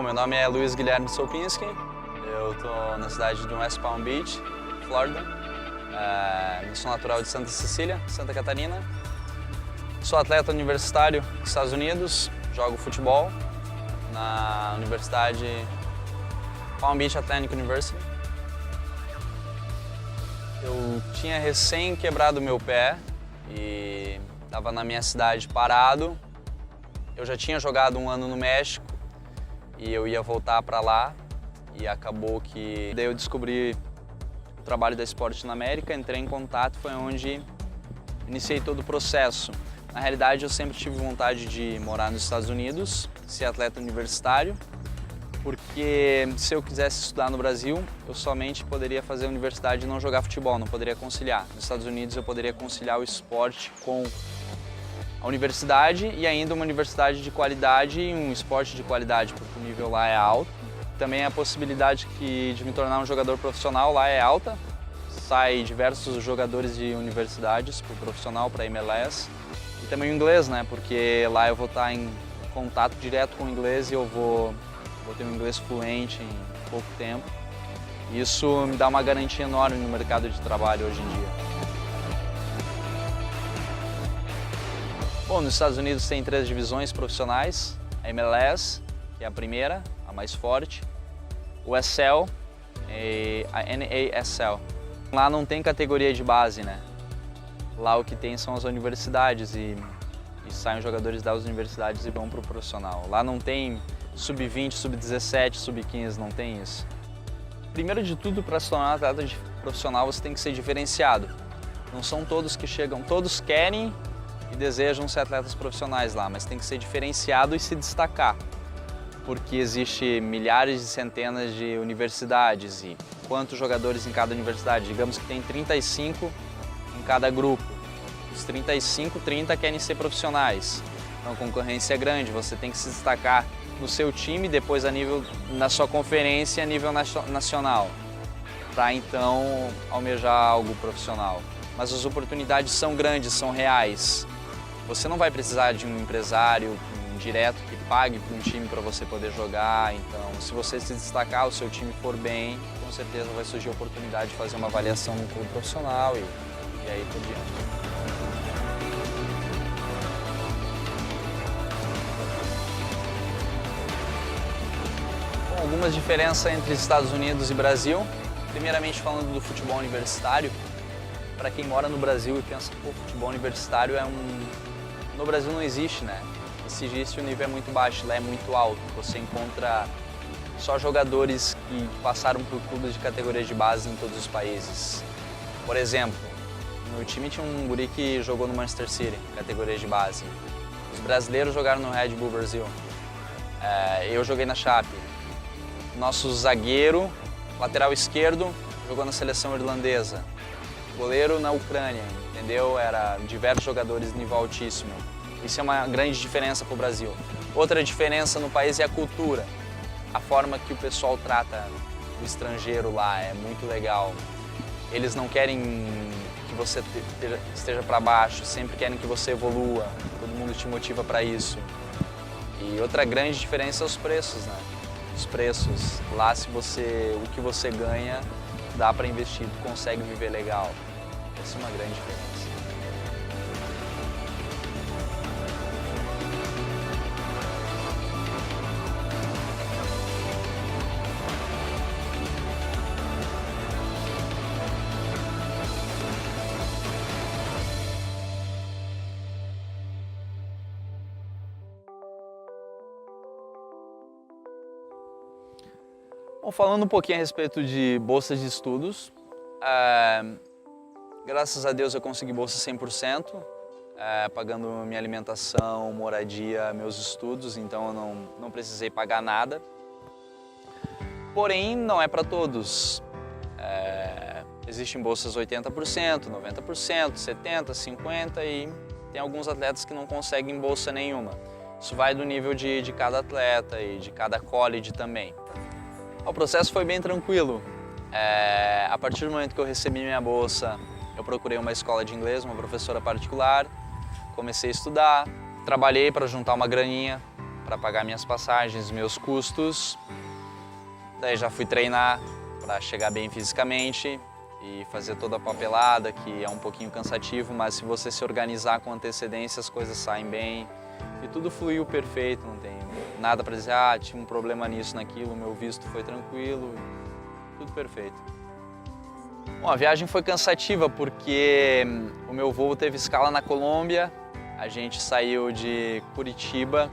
meu nome é Luiz Guilherme Sopinski, eu estou na cidade de West Palm Beach, Flórida. Sou natural de Santa Cecília, Santa Catarina. Sou atleta universitário dos Estados Unidos, jogo futebol na Universidade Palm Beach Atlantic University. Eu tinha recém quebrado meu pé e estava na minha cidade parado. Eu já tinha jogado um ano no México e eu ia voltar para lá e acabou que daí eu descobri o trabalho da Esporte na América, entrei em contato, foi onde iniciei todo o processo. Na realidade, eu sempre tive vontade de morar nos Estados Unidos, ser atleta universitário, porque se eu quisesse estudar no Brasil, eu somente poderia fazer universidade e não jogar futebol, não poderia conciliar. Nos Estados Unidos eu poderia conciliar o esporte com a universidade e ainda uma universidade de qualidade e um esporte de qualidade, porque o nível lá é alto. Também a possibilidade de me tornar um jogador profissional lá é alta. Sai diversos jogadores de universidades para o profissional, para a MLS. E também o inglês, né? Porque lá eu vou estar em contato direto com o inglês e eu vou ter um inglês fluente em pouco tempo. Isso me dá uma garantia enorme no mercado de trabalho hoje em dia. Bom, nos Estados Unidos tem 3 divisões profissionais, a MLS, que é a primeira, a mais forte, o ESL e a NASL. Lá não tem categoria de base, né? Lá o que tem são as universidades e saem jogadores das universidades e vão para o profissional. Lá não tem sub-20, sub-17, sub-15, não tem isso. Primeiro de tudo, para se tornar atleta profissional, você tem que ser diferenciado. Não são todos que chegam, todos querem e desejam ser atletas profissionais lá, mas tem que ser diferenciado e se destacar. Porque existe milhares e centenas de universidades e quantos jogadores em cada universidade? Digamos que tem 35 em cada grupo. Os 35, 30 querem ser profissionais. Então a concorrência é grande, você tem que se destacar no seu time, depois na sua conferência a nível nacional, para então almejar algo profissional. Mas as oportunidades são grandes, são reais. Você não vai precisar de um empresário direto que pague para um time para você poder jogar. Então, se você se destacar, o seu time for bem, com certeza vai surgir a oportunidade de fazer uma avaliação no clube profissional e aí por diante. Bom, algumas diferenças entre Estados Unidos e Brasil. Primeiramente, falando do futebol universitário, para quem mora no Brasil e pensa que o futebol universitário no Brasil não existe, né? E se existe, o nível é muito baixo, lá é muito alto. Você encontra só jogadores que passaram por clubes de categorias de base em todos os países. Por exemplo, no meu time tinha um guri que jogou no Manchester City, categorias de base. Os brasileiros jogaram no Red Bull Brasil. Eu joguei na Chape. Nosso zagueiro, lateral esquerdo, jogou na seleção irlandesa. Goleiro na Ucrânia, entendeu? Era diversos jogadores de nível altíssimo. Isso é uma grande diferença para o Brasil. Outra diferença no país é a cultura. A forma que o pessoal trata o estrangeiro lá é muito legal. Eles não querem que você esteja para baixo, sempre querem que você evolua. Todo mundo te motiva para isso. E outra grande diferença é os preços, né? Os preços. Lá, o que você ganha, dá para investir, tu consegue viver legal. Essa é uma grande diferença. Bom, falando um pouquinho a respeito de bolsas de estudos, graças a Deus eu consegui bolsa 100%, pagando minha alimentação, moradia, meus estudos, então eu não precisei pagar nada. Porém, não é para todos. Existem bolsas 80%, 90%, 70%, 50% e tem alguns atletas que não conseguem bolsa nenhuma. Isso vai do nível de cada atleta e de cada college também. O processo foi bem tranquilo. A partir do momento que eu recebi minha bolsa, eu procurei uma escola de inglês, uma professora particular, comecei a estudar, trabalhei para juntar uma graninha para pagar minhas passagens, meus custos. Daí já fui treinar para chegar bem fisicamente e fazer toda a papelada, que é um pouquinho cansativo, mas se você se organizar com antecedência, as coisas saem bem e tudo fluiu perfeito, não tem nada para dizer, tinha um problema nisso, naquilo, meu visto foi tranquilo, tudo perfeito. Bom, a viagem foi cansativa porque o meu voo teve escala na Colômbia, a gente saiu de Curitiba,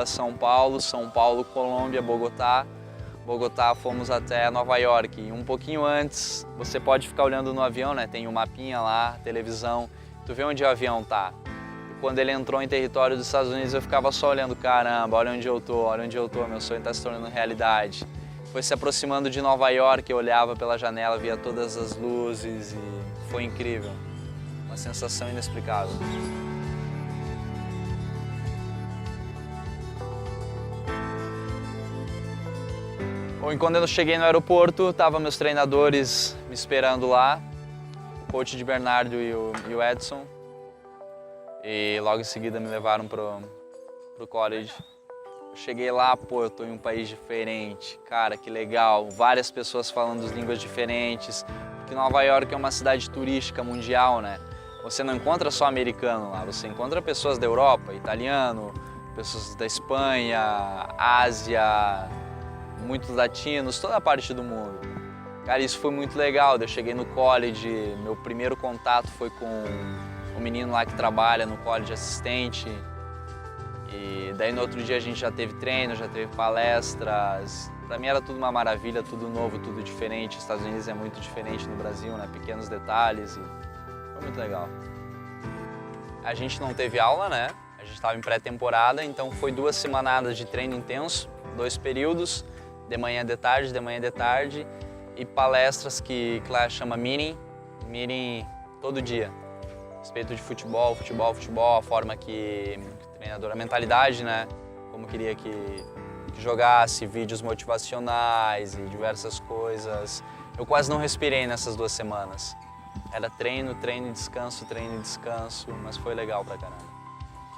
São Paulo, Colômbia, Bogotá. Bogotá fomos até Nova York e um pouquinho antes você pode ficar olhando no avião, né? Tem um mapinha lá, televisão, tu vê onde o avião tá. E quando ele entrou em território dos Estados Unidos eu ficava só olhando, caramba, olha onde eu tô, meu sonho tá se tornando realidade. Foi se aproximando de Nova York, eu olhava pela janela, via todas as luzes e foi incrível, uma sensação inexplicável. Bom, e quando eu cheguei no aeroporto, estavam meus treinadores me esperando lá, o coach de Bernardo e o Edson. E logo em seguida me levaram pro college. Eu cheguei lá, pô, eu tô em um país diferente, cara, que legal. Várias pessoas falando línguas diferentes, porque Nova York é uma cidade turística mundial, né? Você não encontra só americano lá, você encontra pessoas da Europa, italiano, pessoas da Espanha, Ásia, muitos latinos, toda a parte do mundo. Cara, isso foi muito legal. Eu cheguei no college, meu primeiro contato foi com um menino lá que trabalha no college, assistente. E daí no outro dia a gente já teve treino, já teve palestras. Pra mim era tudo uma maravilha, tudo novo, tudo diferente. Os Estados Unidos é muito diferente do Brasil, né? Pequenos detalhes e foi muito legal. A gente não teve aula, né? A gente estava em pré-temporada, então foi 2 semanadas de treino intenso, 2 períodos. De manhã de tarde e palestras que lá chama meeting todo dia. A respeito de futebol, a forma que o treinador, a mentalidade, né? Como queria que jogasse, vídeos motivacionais e diversas coisas. Eu quase não respirei nessas 2 semanas. Era treino e descanso, mas foi legal pra caramba.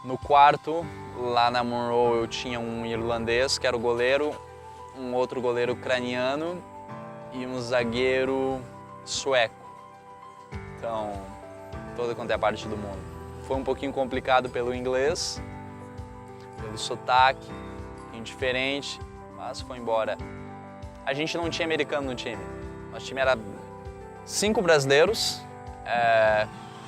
No quarto, lá na Monroe, eu tinha um irlandês, que era o goleiro, um outro goleiro ucraniano e um zagueiro sueco. Então, toda quanto é a parte do mundo. Foi um pouquinho complicado pelo inglês, pelo sotaque, um pouquinho diferente, mas foi embora. A gente não tinha americano no time. Nosso time era 5 brasileiros,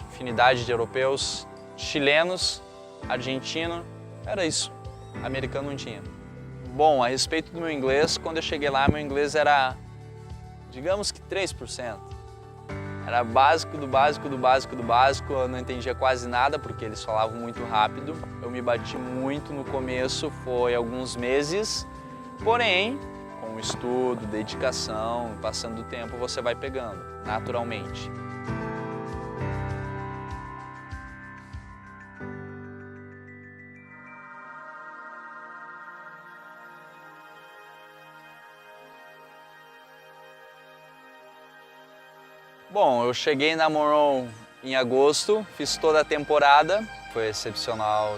afinidade de europeus, chilenos, argentino, era isso. Americano não tinha. Bom, a respeito do meu inglês, quando eu cheguei lá, meu inglês era, digamos que 3%. Era básico do básico, eu não entendia quase nada porque eles falavam muito rápido. Eu me bati muito no começo, foi alguns meses, porém, com estudo, dedicação, passando o tempo, você vai pegando, naturalmente. Bom, eu cheguei na Monroe em agosto, fiz toda a temporada, foi excepcional.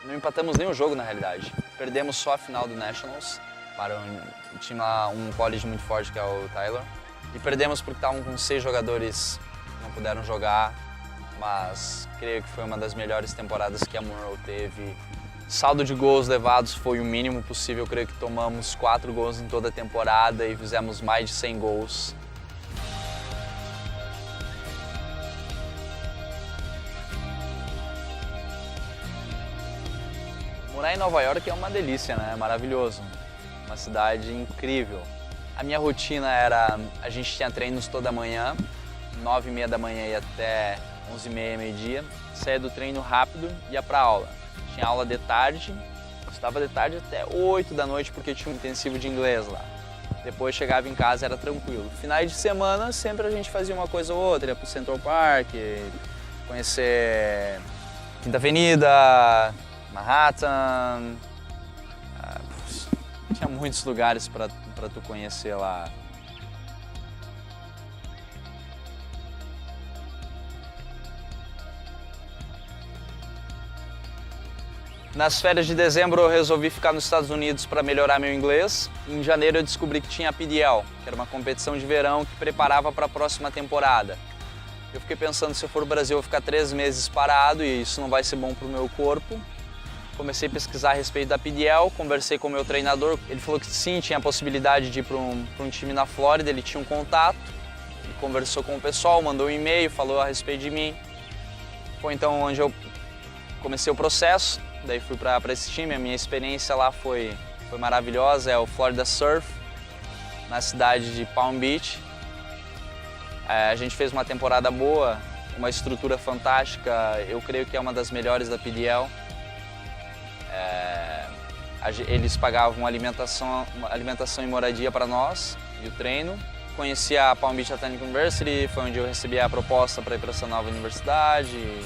Não empatamos nenhum jogo na realidade, perdemos só a final do Nationals para um time lá, um college muito forte que é o Tyler. E perdemos porque estavam com 6 jogadores que não puderam jogar, mas creio que foi uma das melhores temporadas que a Monroe teve. Saldo de gols levados foi o mínimo possível, creio que tomamos 4 gols em toda a temporada e fizemos mais de 100 gols. Morar em Nova York é uma delícia, né? É maravilhoso. Uma cidade incrível. A minha rotina era, a gente tinha treinos toda manhã, 9h30 da manhã e até 11h30, meio-dia. Saía do treino rápido e ia pra aula. Tinha aula de tarde, estava de tarde até 8 da noite porque tinha um intensivo de inglês lá. Depois chegava em casa, era tranquilo. Finais de semana, sempre a gente fazia uma coisa ou outra, ia pro Central Park, conhecer Quinta Avenida, Manhattan, tinha muitos lugares para tu conhecer lá. Nas férias de dezembro eu resolvi ficar nos Estados Unidos para melhorar meu inglês. Em janeiro eu descobri que tinha a PDL, que era uma competição de verão que preparava para a próxima temporada. Eu fiquei pensando, se eu for ao Brasil eu vou ficar 3 meses parado e isso não vai ser bom para o meu corpo. Comecei a pesquisar a respeito da PDL, conversei com o meu treinador. Ele falou que sim, tinha a possibilidade de ir para um time na Flórida, ele tinha um contato. Ele conversou com o pessoal, mandou um e-mail, falou a respeito de mim. Foi então onde eu comecei o processo. Daí fui para esse time, a minha experiência lá foi maravilhosa, é o Florida Surf, na cidade de Palm Beach. A gente fez uma temporada boa, uma estrutura fantástica, eu creio que é uma das melhores da PDL. Eles pagavam alimentação e moradia para nós e o treino. Conheci a Palm Beach Athletic University, foi onde eu recebi a proposta para ir para essa nova universidade,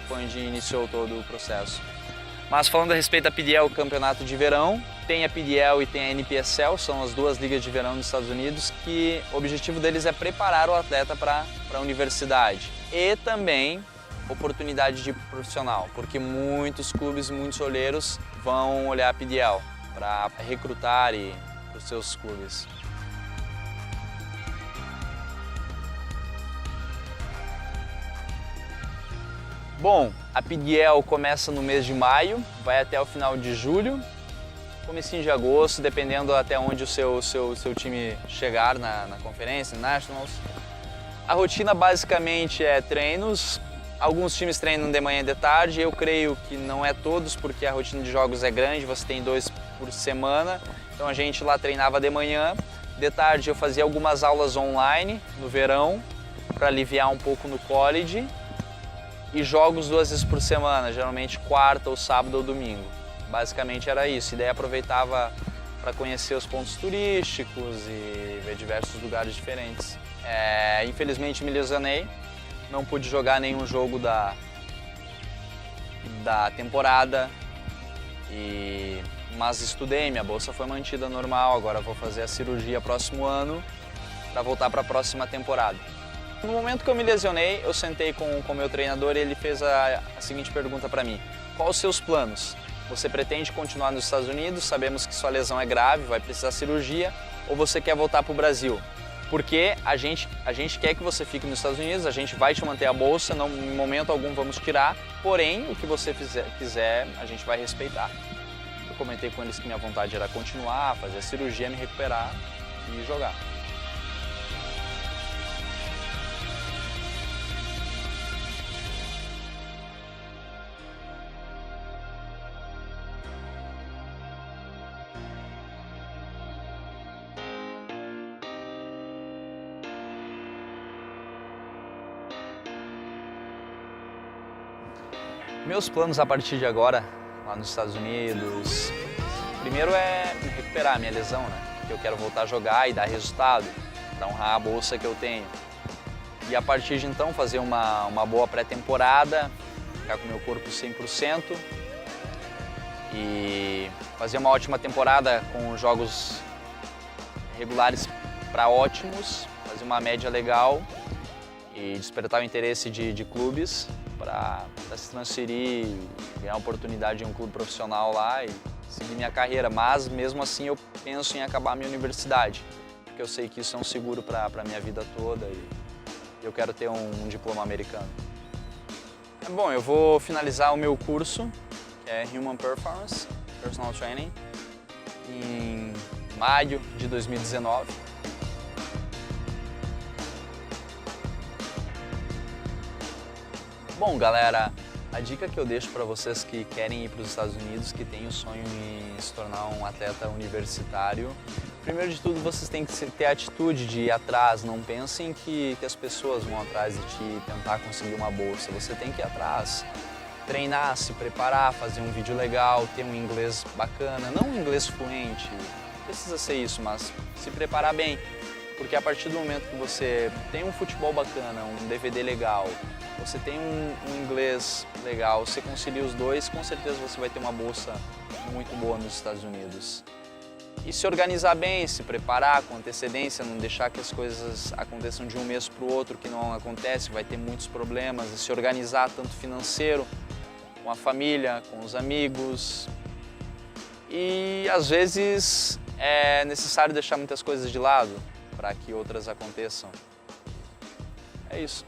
foi onde iniciou todo o processo. Mas falando a respeito da PDL, o campeonato de verão, tem a PDL e tem a NPSL, são as duas ligas de verão nos Estados Unidos, que o objetivo deles é preparar o atleta para a universidade. E também oportunidade de profissional, porque muitos clubes, muitos olheiros vão olhar a PDL para recrutar para os seus clubes. Bom, a PDL começa no mês de maio, vai até o final de julho, comecinho de agosto, dependendo até onde o seu time chegar na conferência, Nationals. A rotina basicamente é treinos, alguns times treinam de manhã e de tarde, eu creio que não é todos, porque a rotina de jogos é grande, você tem 2 por semana, então a gente lá treinava de manhã, de tarde eu fazia algumas aulas online no verão, para aliviar um pouco no college. E jogos 2 vezes por semana, geralmente quarta ou sábado ou domingo. Basicamente era isso, e daí aproveitava para conhecer os pontos turísticos e ver diversos lugares diferentes. Infelizmente me lesionei, não pude jogar nenhum jogo da temporada, mas estudei, minha bolsa foi mantida normal, agora vou fazer a cirurgia próximo ano para voltar para a próxima temporada. No momento que eu me lesionei, eu sentei com o meu treinador e ele fez a seguinte pergunta para mim: quais os seus planos? Você pretende continuar nos Estados Unidos? Sabemos que sua lesão é grave, vai precisar de cirurgia, ou você quer voltar para o Brasil? Porque a gente quer que você fique nos Estados Unidos, a gente vai te manter a bolsa, não, em momento algum vamos tirar, porém o que você quiser a gente vai respeitar. Eu comentei com eles que minha vontade era continuar, fazer a cirurgia, me recuperar e jogar. Meus planos a partir de agora, lá nos Estados Unidos, primeiro é me recuperar a minha lesão, né? Porque eu quero voltar a jogar e dar resultado, para honrar a bolsa que eu tenho. E a partir de então fazer uma boa pré-temporada, ficar com o meu corpo 100% e fazer uma ótima temporada com jogos regulares para ótimos, fazer uma média legal e despertar o interesse de clubes para se transferir, ganhar oportunidade em um clube profissional lá e seguir minha carreira. Mas mesmo assim eu penso em acabar a minha universidade, porque eu sei que isso é um seguro para a minha vida toda e eu quero ter um diploma americano. Bom, eu vou finalizar o meu curso, que é Human Performance, Personal Training, em maio de 2019. Bom, galera, a dica que eu deixo para vocês que querem ir para os Estados Unidos, que têm o sonho em se tornar um atleta universitário, primeiro de tudo vocês têm que ter a atitude de ir atrás, não pensem que as pessoas vão atrás de ti tentar conseguir uma bolsa, você tem que ir atrás, treinar, se preparar, fazer um vídeo legal, ter um inglês bacana, não um inglês fluente, não precisa ser isso, mas se preparar bem, porque a partir do momento que você tem um futebol bacana, um DVD legal, você tem um inglês legal, você concilia os dois, com certeza você vai ter uma bolsa muito boa nos Estados Unidos. E se organizar bem, se preparar com antecedência, não deixar que as coisas aconteçam de um mês para o outro, que não acontece, vai ter muitos problemas, e se organizar tanto financeiro com a família, com os amigos. E às vezes é necessário deixar muitas coisas de lado para que outras aconteçam. É isso.